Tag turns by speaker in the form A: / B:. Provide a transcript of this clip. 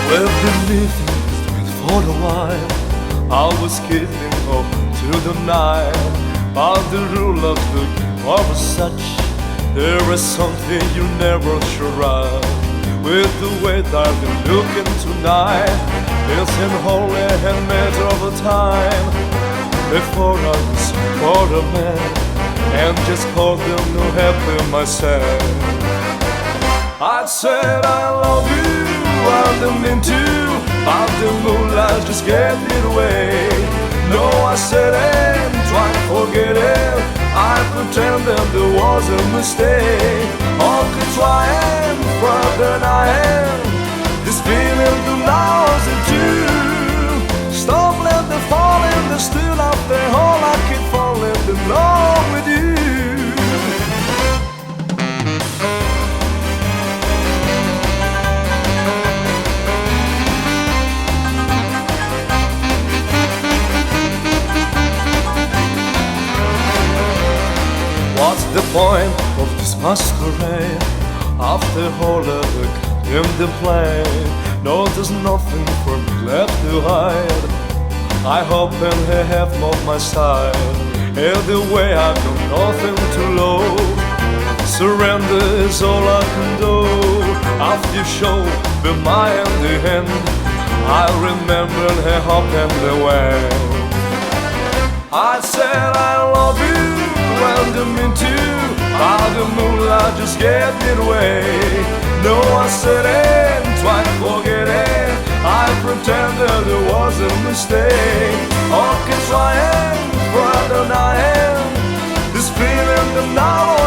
A: Well, beneath it for a while, I was keeping up to the night. By the rule of the game was such, there is something you never should run. With the way that you're looking tonight, it's an holy and matter of time. Before I was for a man, and just called them to happy myself. I said I love you, I didn't mean to, but the moonlight just gave it away. No, I said and tried to forget it, I pretended there was a mistake. I could try and further I am, this feeling the lost it too. Stop let the fall in the still up there, all I keep falling in love with you. What's the point of this masquerade? After all of the in the play, no, there's nothing for me left to hide. I hope and I have not my style. Either way, I've got nothing to lose. Surrender is all I can do. After you show the my in the hand, I remember and I hope and the way. I said I love you, and I mean to, by the moonlight just gave it away. No, I said and tried to forget it, I pretended there was a mistake. Okay, try and further I am, this feeling that now